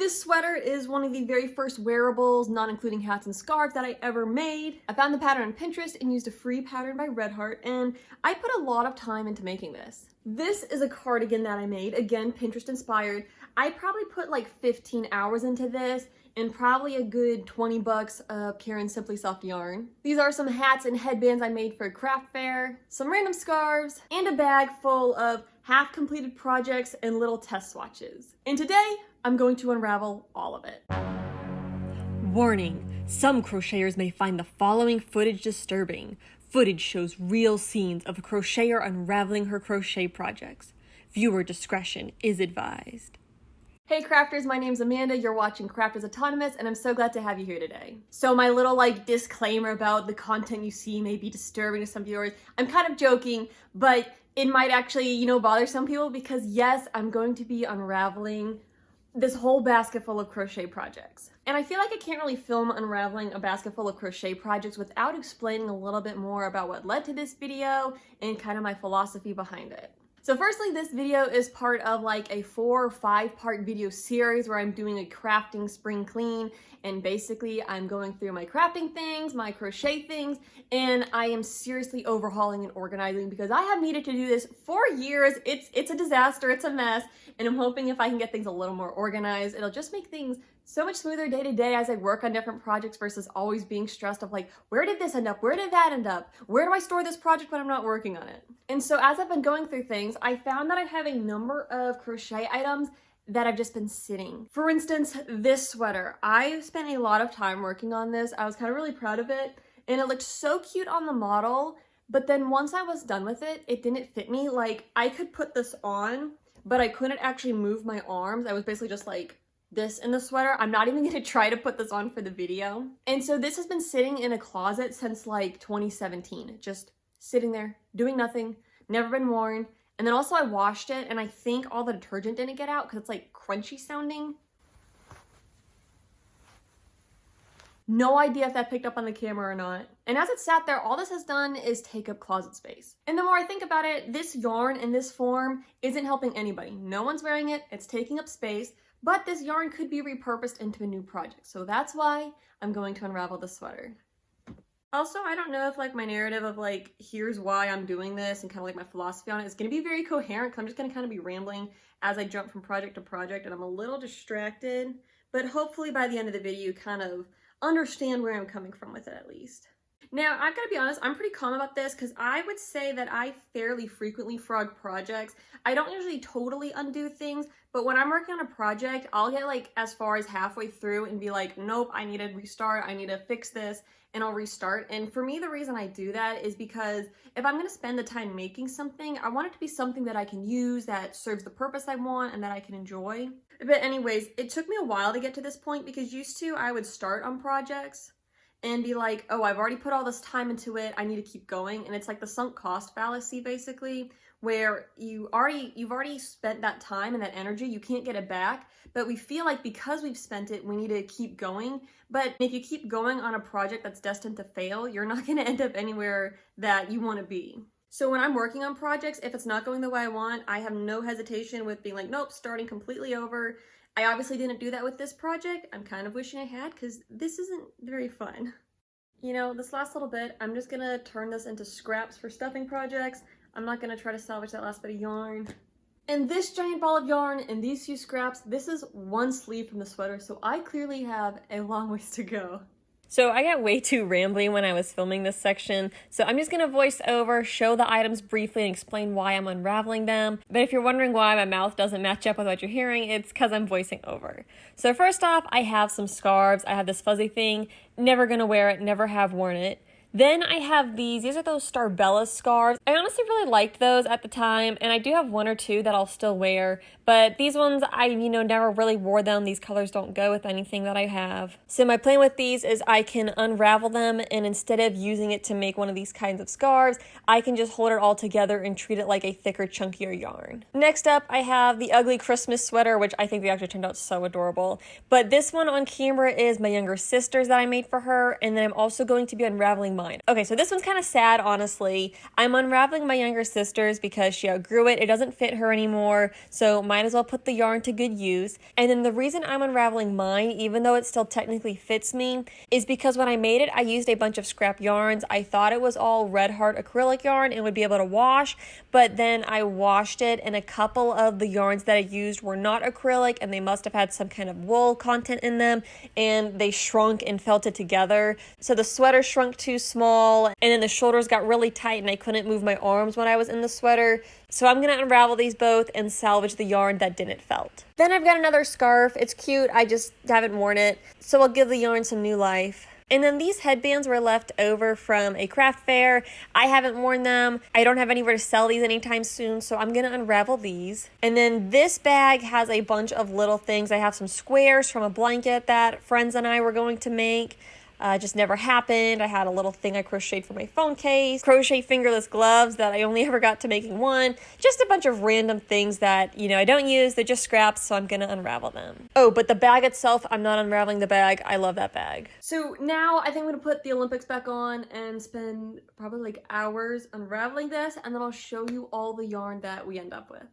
This sweater is one of the very first wearables, not including hats and scarves, that I ever made. I found the pattern on Pinterest and used a free pattern by Redheart, and I put a lot of time into making this. This is a cardigan that I made, again, Pinterest inspired. I probably put like 15 hours into this and probably a good 20 bucks of Karen Simply Soft yarn. These are some hats and headbands I made for a craft fair, some random scarves, and a bag full of half-completed projects and little test swatches. And today, I'm going to unravel all of it. Warning, some crocheters may find the following footage disturbing. Footage shows real scenes of a crocheter unraveling her crochet projects. Viewer discretion is advised. Hey crafters, my name's Amanda, you're watching Crafters Autonomous, and I'm so glad to have you here today. So my little disclaimer about the content you see may be disturbing to some viewers. I'm kind of joking, but it might actually, bother some people because yes, I'm going to be unraveling this whole basket full of crochet projects. And I feel like I can't really film unraveling a basket full of crochet projects without explaining a little bit more about what led to this video and kind of my philosophy behind it. So firstly, this video is part of a 4 or 5 part video series where I'm doing a crafting spring clean, and basically I'm going through my crafting things, my crochet things, and I am seriously overhauling and organizing because I have needed to do this for years. It's a disaster, it's a mess, and I'm hoping if I can get things a little more organized, it'll just make things so much smoother day to day as I work on different projects versus always being stressed of where did this end up? Where did that end up? Where do I store this project when I'm not working on it? And so as I've been going through things, I found that I have a number of crochet items that have just been sitting. For instance, this sweater. I spent a lot of time working on this. I was kind of really proud of it, and it looked so cute on the model, but then once I was done with it, it didn't fit me. I could put this on, but I couldn't actually move my arms. I was basically just this in the sweater. I'm not even gonna try to put this on for the video. And so this has been sitting in a closet since 2017, just sitting there, doing nothing, never been worn. And then also I washed it, and I think all the detergent didn't get out because it's crunchy sounding. No idea if that picked up on the camera or not. And as it sat there, all this has done is take up closet space. And the more I think about it, this yarn in this form isn't helping anybody. No one's wearing it, it's taking up space, but this yarn could be repurposed into a new project. So that's why I'm going to unravel the sweater. Also, I don't know if my narrative of here's why I'm doing this and kind of my philosophy on it is going to be very coherent, because I'm just going to kind of be rambling as I jump from project to project, and I'm a little distracted, but hopefully by the end of the video you kind of understand where I'm coming from with it at least. Now, I've got to be honest, I'm pretty calm about this because I would say that I fairly frequently frog projects. I don't usually totally undo things, but when I'm working on a project, I'll get as far as halfway through and be nope, I need to restart, I need to fix this, and I'll restart. And for me, the reason I do that is because if I'm going to spend the time making something, I want it to be something that I can use, that serves the purpose I want, and that I can enjoy. But anyways, it took me a while to get to this point because used to I would start on projects and be oh, I've already put all this time into it, I need to keep going. And it's the sunk cost fallacy, basically, where you've already spent that time and that energy, you can't get it back, but we feel because we've spent it, we need to keep going. But if you keep going on a project that's destined to fail, you're not gonna end up anywhere that you wanna be. So when I'm working on projects, if it's not going the way I want, I have no hesitation with being nope, starting completely over. I obviously didn't do that with this project. I'm kind of wishing I had because this isn't very fun. This last little bit, I'm just gonna turn this into scraps for stuffing projects. I'm not gonna try to salvage that last bit of yarn. And this giant ball of yarn and these few scraps, this is one sleeve from the sweater, so I clearly have a long ways to go. So I got way too rambly when I was filming this section, so I'm just going to voice over, show the items briefly, and explain why I'm unraveling them. But if you're wondering why my mouth doesn't match up with what you're hearing, it's because I'm voicing over. So first off, I have some scarves. I have this fuzzy thing, never going to wear it, never have worn it. Then I have these are those Starbella scarves. I honestly really liked those at the time, and I do have one or two that I'll still wear, but these ones, I never really wore them. These colors don't go with anything that I have. So my plan with these is I can unravel them, and instead of using it to make one of these kinds of scarves, I can just hold it all together and treat it like a thicker, chunkier yarn. Next up, I have the ugly Christmas sweater, which I think they actually turned out so adorable. But this one on camera is my younger sister's that I made for her, and then I'm also going to be unraveling mine. Okay, so this one's kind of sad, honestly. I'm unraveling my younger sister's because she outgrew it. It doesn't fit her anymore, so might as well put the yarn to good use. And then the reason I'm unraveling mine, even though it still technically fits me, is because when I made it, I used a bunch of scrap yarns. I thought it was all Red Heart acrylic yarn and would be able to wash, but then I washed it, and a couple of the yarns that I used were not acrylic, and they must have had some kind of wool content in them, and they shrunk and felted together. So the sweater shrunk too small, and then the shoulders got really tight, and I couldn't move my arms when I was in the sweater. So I'm gonna unravel these both and salvage the yarn that didn't felt. Then I've got another scarf. It's cute, I just haven't worn it, so I'll give the yarn some new life. And then these headbands were left over from a craft fair. I haven't worn them. I don't have anywhere to sell these anytime soon, so I'm gonna unravel these. And then this bag has a bunch of little things. I have some squares from a blanket that friends and I were going to make. Just never happened. I had a little thing I crocheted for my phone case, crochet fingerless gloves that I only ever got to making one, just a bunch of random things that, I don't use. They're just scraps, so I'm gonna unravel them. Oh, but the bag itself, I'm not unraveling the bag. I love that bag. So now I think I'm gonna put the Olympics back on and spend probably like hours unraveling this, and then I'll show you all the yarn that we end up with.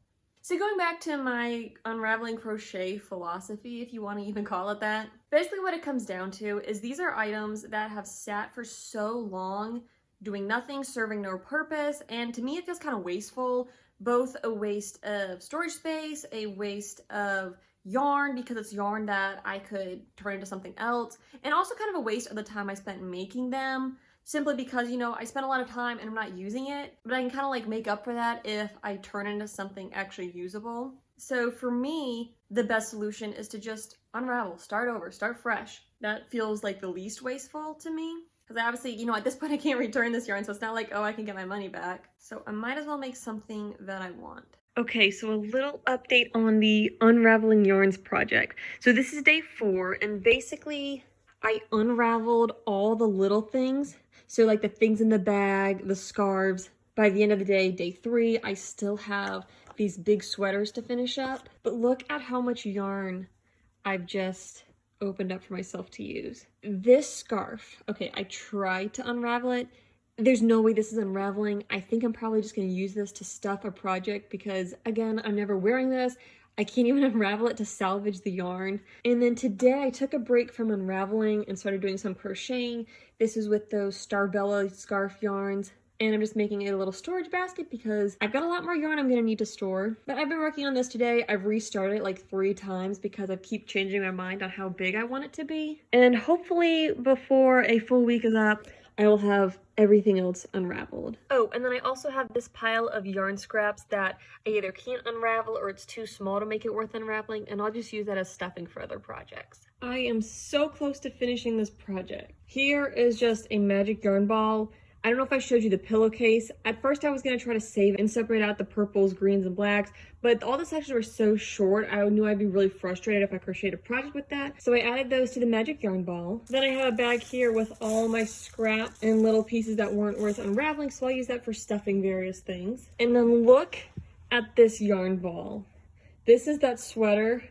So going back to my unraveling crochet philosophy, if you want to even call it that, basically what it comes down to is these are items that have sat for so long, doing nothing, serving no purpose, and to me it feels kind of wasteful, both a waste of storage space, a waste of yarn because it's yarn that I could turn into something else, and also kind of a waste of the time I spent making them. Simply because, I spent a lot of time and I'm not using it, but I can kind of like make up for that if I turn into something actually usable. So for me, the best solution is to just unravel, start over, start fresh. That feels like the least wasteful to me. Because obviously, at this point I can't return this yarn, so it's not like, oh, I can get my money back. So I might as well make something that I want. Okay, so a little update on the Unraveling Yarns project. So this is day 4, and basically I unraveled all the little things. So like the things in the bag, the scarves. By the end of the day, day 3, I still have these big sweaters to finish up. But look at how much yarn I've just opened up for myself to use. This scarf, okay, I tried to unravel it. There's no way this is unraveling. I think I'm probably just gonna use this to stuff a project because, again, I'm never wearing this. I can't even unravel it to salvage the yarn. And then today I took a break from unraveling and started doing some crocheting. This is with those Starbella scarf yarns. And I'm just making it a little storage basket because I've got a lot more yarn I'm gonna need to store. But I've been working on this today. I've restarted it like 3 times because I keep changing my mind on how big I want it to be. And hopefully before a full week is up, I will have everything else unraveled. Oh, and then I also have this pile of yarn scraps that I either can't unravel or it's too small to make it worth unraveling, and I'll just use that as stuffing for other projects. I am so close to finishing this project. Here is just a magic yarn ball. I don't know if I showed you the pillowcase. At first I was going to try to save and separate out the purples, greens, and blacks, but all the sections were so short, I knew I'd be really frustrated if I crocheted a project with that. So I added those to the magic yarn ball. Then I have a bag here with all my scraps and little pieces that weren't worth unraveling, so I'll use that for stuffing various things. And then look at this yarn ball. This is that sweater.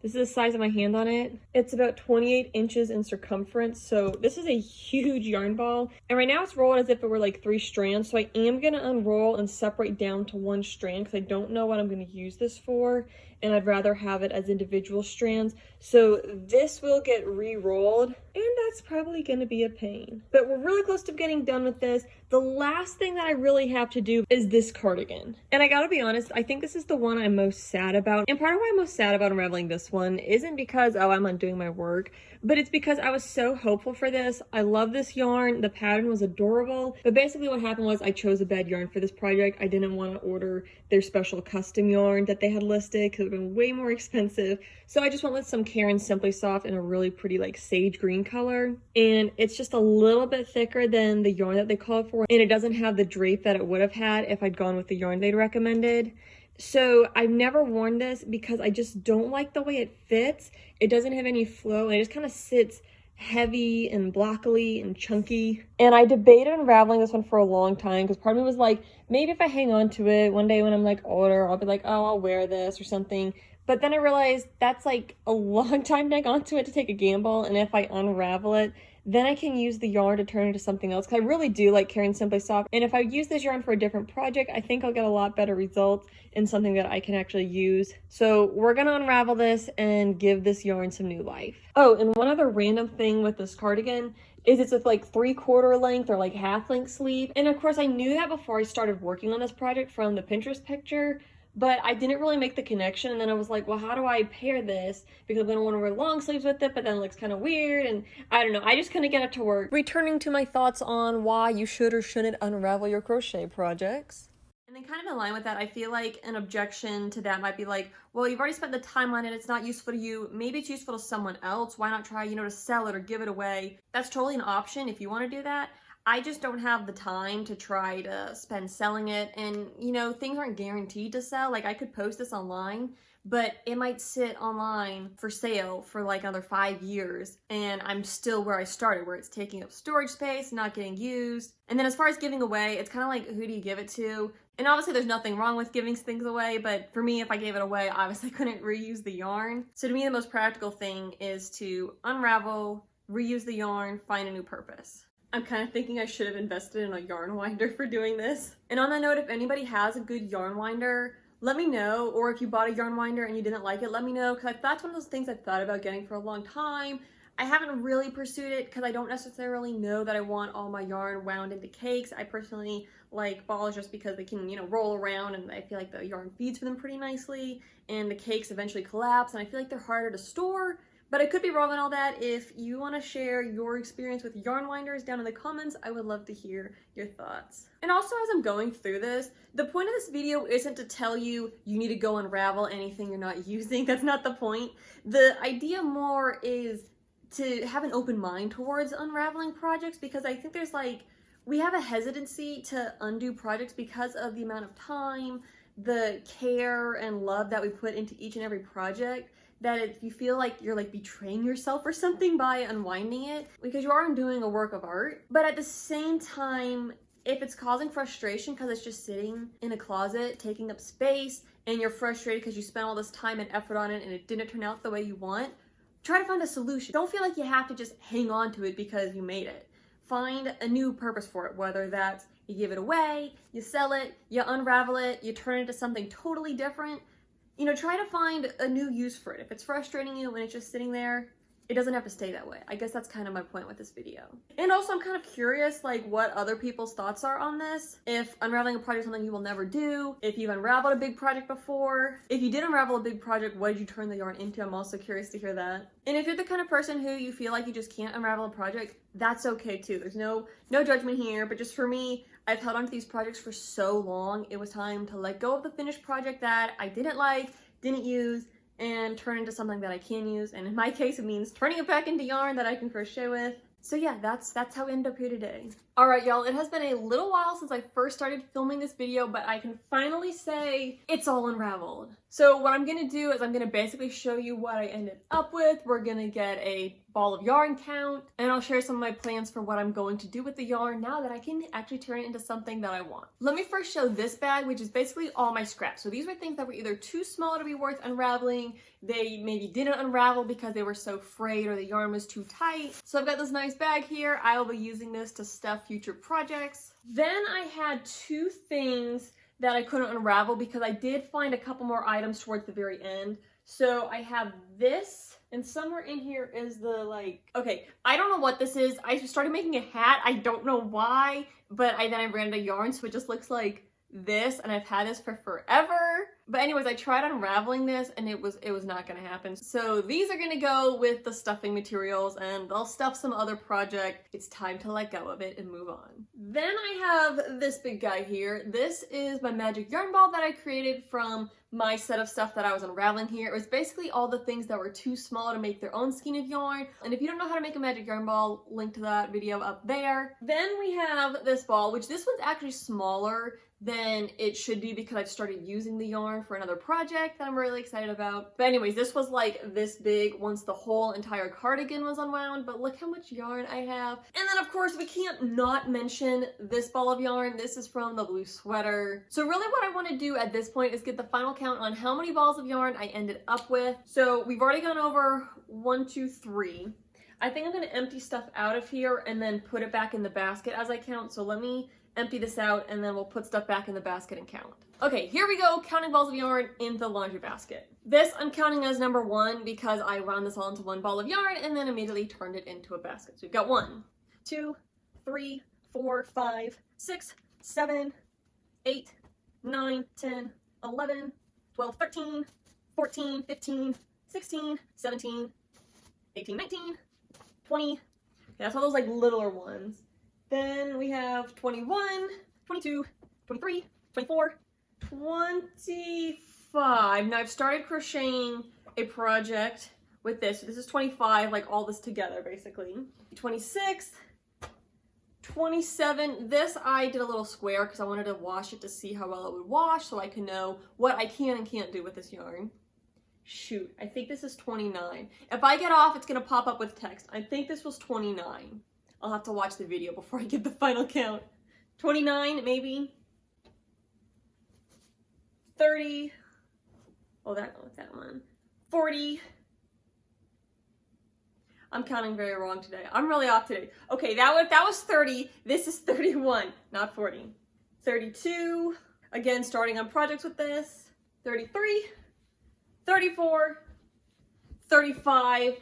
This is the size of my hand on it. It's about 28 inches in circumference, so this is a huge yarn ball. And right now it's rolled as if it were like 3 strands, so I am gonna unroll and separate down to 1 strand because I don't know what I'm gonna use this for, and I'd rather have it as individual strands. So this will get re-rolled, and that's probably gonna be a pain. But we're really close to getting done with this. The last thing that I really have to do is this cardigan. And I gotta be honest, I think this is the one I'm most sad about. And part of why I'm most sad about unraveling this one isn't because, oh, I'm undoing my work, but it's because I was so hopeful for this. I love this yarn. The pattern was adorable. But basically what happened was I chose a bad yarn for this project. I didn't want to order their special custom yarn that they had listed because it would have been way more expensive. So I just went with some Caron Simply Soft in a really pretty like sage green color. And it's just a little bit thicker than the yarn that they called for. And it doesn't have the drape that it would have had if I'd gone with the yarn they'd recommended. So I've never worn this because I just don't like the way it fits. It doesn't have any flow and it just kind of sits heavy and blockily and chunky. And I debated unraveling this one for a long time because part of me was like, maybe if I hang on to it one day when I'm like older, I'll be like, oh, I'll wear this or something. But then I realized that's like a long time to hang on to it to take a gamble. And if I unravel it, then I can use the yarn to turn into something else, because I really do like carrying Simply Soft. And if I use this yarn for a different project, I think I'll get a lot better results and something that I can actually use. So we're gonna unravel this and give this yarn some new life. Oh, and one other random thing with this cardigan is it's with like 3/4 length or like half length sleeve. And of course I knew that before I started working on this project from the Pinterest picture, but I didn't really make the connection. And then I was like, well, how do I pair this? Because I don't want to wear long sleeves with it, but then it looks kind of weird. And I don't know, I just couldn't get it to work. Returning to my thoughts on why you should or shouldn't unravel your crochet projects. And then kind of in line with that, I feel like an objection to that might be like, well, you've already spent the time on it, it's not useful to you, maybe it's useful to someone else, why not try, to sell it or give it away? That's totally an option if you want to do that. I just don't have the time to try to spend selling it, and things aren't guaranteed to sell. Like I could post this online, but it might sit online for sale for like another 5 years, and I'm still where I started, where it's taking up storage space, not getting used. And then as far as giving away, it's kind of like, who do you give it to? And obviously there's nothing wrong with giving things away, but for me, if I gave it away, obviously I couldn't reuse the yarn. So to me, the most practical thing is to unravel, reuse the yarn, find a new purpose. I'm kind of thinking I should have invested in a yarn winder for doing this. And on that note, if anybody has a good yarn winder, let me know. Or if you bought a yarn winder and you didn't like it, let me know, because that's one of those things I've thought about getting for a long time. I haven't really pursued it because I don't necessarily know that I want all my yarn wound into cakes. I personally like balls just because they can, roll around, and I feel like the yarn feeds for them pretty nicely, and the cakes eventually collapse, and I feel like they're harder to store. But I could be wrong on all that. If you want to share your experience with yarn winders down in the comments, I would love to hear your thoughts. And also, as I'm going through this, the point of this video isn't to tell you you need to go unravel anything you're not using. That's not the point. The idea more is to have an open mind towards unraveling projects, because I think we have a hesitancy to undo projects because of the amount of time, the care and love that we put into each and every project, that if you feel like you're betraying yourself or something by unwinding it, because you are undoing a work of art. But at the same time, if it's causing frustration because it's just sitting in a closet taking up space, and you're frustrated because you spent all this time and effort on it and it didn't turn out the way you want, try to find a solution. Don't feel like you have to just hang on to it because you made it. Find a new purpose for it, whether that's you give it away, you sell it, you unravel it, you turn it into something totally different. Try to find a new use for it. If it's frustrating you when it's just sitting there, it doesn't have to stay that way. I guess that's kind of my point with this video. And also, I'm kind of curious, what other people's thoughts are on this. If unraveling a project is something you will never do, if you've unraveled a big project before, if you did unravel a big project, what did you turn the yarn into? I'm also curious to hear that. And if you're the kind of person who you feel like you just can't unravel a project, that's okay too. There's no judgment here, but just for me, I've held on to these projects for so long, it was time to let go of the finished project that I didn't like, didn't use, and turn into something that I can use. And in my case, it means turning it back into yarn that I can crochet with. So yeah, that's how we end up here today. All right, y'all, it has been a little while since I first started filming this video, but I can finally say it's all unraveled. So what I'm gonna do is I'm gonna basically show you what I ended up with. We're gonna get a ball of yarn count, and I'll share some of my plans for what I'm going to do with the yarn now that I can actually turn it into something that I want. Let me first show this bag, which is basically all my scraps. So these were things that were either too small to be worth unraveling, they maybe didn't unravel because they were so frayed or the yarn was too tight. So I've got this nice bag here. I will be using this to stuff future projects. Then I had two things that I couldn't unravel because I did find a couple more items towards the very end. So I have this, and somewhere in here is the okay, I don't know what this is. I started making a hat. I don't know why, but then I ran out of yarn, so it just looks like this, and I've had this for forever. But anyways, I tried unraveling this and it was not gonna happen. So these are gonna go with the stuffing materials, and I'll stuff some other project. It's time to let go of it and move on. Then I have this big guy here. This is my magic yarn ball that I created from my set of stuff that I was unraveling here. It was basically all the things that were too small to make their own skein of yarn. And if you don't know how to make a magic yarn ball, link to that video up there. Then we have this ball, which this one's actually smaller than it should be because I've started using the yarn for another project that I'm really excited about. But anyways, this was like this big once the whole entire cardigan was unwound, but look how much yarn I have. And then of course we can't not mention this ball of yarn. This is from the blue sweater. So really what I want to do at this point is get the final count on how many balls of yarn I ended up with. So we've already gone over 1, 2, 3. I think I'm gonna empty stuff out of here and then put it back in the basket as I count. So let me empty this out and then we'll put stuff back in the basket and count. Okay, here we go, counting balls of yarn in the laundry basket. This I'm counting as number 1 because I wound this all into 1 ball of yarn and then immediately turned it into a basket. So we've got 1, 2, 3, 4, 5, 6, 7, 8, 9, 10, 11, 12, 13, 14, 15, 16, 17, 18, 19, 20. Okay, that's all those like littler ones. Then we have 21, 22, 23, 24, 25. Now I've started crocheting a project with this. So this is 25, like all this together basically. 26, 27. This I did a little square because I wanted to wash it to see how well it would wash so I can know what I can and can't do with this yarn. Shoot, I think this is 29. If I get off, it's gonna pop up with text. I think this was 29. I'll have to watch the video before I get the final count. 29, maybe. 30. Oh, that one. 40. I'm counting very wrong today. I'm really off today. Okay, that was 30. This is 31, not 40. 32. Again, starting on projects with this. 33. 34. 35.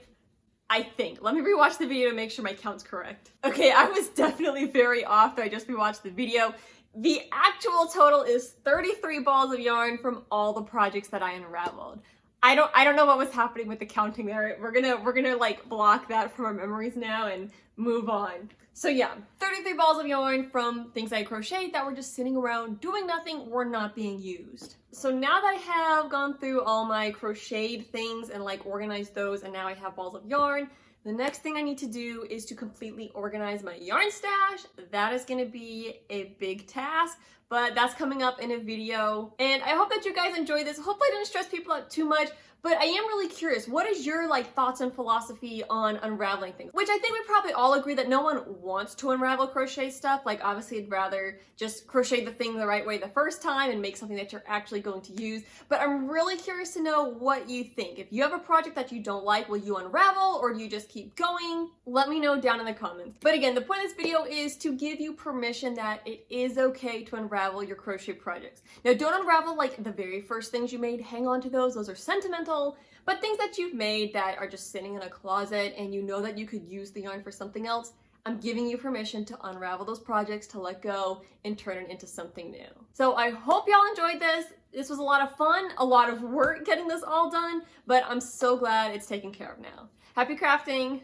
I think. Let me rewatch the video to make sure my count's correct. Okay, I was definitely very off. I just rewatched the video. The actual total is 33 balls of yarn from all the projects that I unraveled. I don't know what was happening with the counting there. We're gonna like block that from our memories now and move on. So yeah, 33 balls of yarn from things I crocheted that were just sitting around doing nothing or not being used. So now that I have gone through all my crocheted things and like organized those and now I have balls of yarn, the next thing I need to do is to completely organize my yarn stash. That is gonna be a big task, but that's coming up in a video. And I hope that you guys enjoyed this. Hopefully I didn't stress people out too much, but I am really curious. What is your like thoughts and philosophy on unraveling things? Which I think we probably all agree that no one wants to unravel crochet stuff. Like obviously I'd rather just crochet the thing the right way the first time and make something that you're actually going to use. But I'm really curious to know what you think. If you have a project that you don't like, will you unravel or do you just keep going? Let me know down in the comments. But again, the point of this video is to give you permission that it is okay to unravel your crochet projects. Now don't unravel like the very first things you made. Hang on to those. Those are sentimental. But things that you've made that are just sitting in a closet and you know that you could use the yarn for something else, I'm giving you permission to unravel those projects, to let go and turn it into something new. So I hope y'all enjoyed this. This was a lot of fun, a lot of work getting this all done, but I'm so glad it's taken care of now. Happy crafting!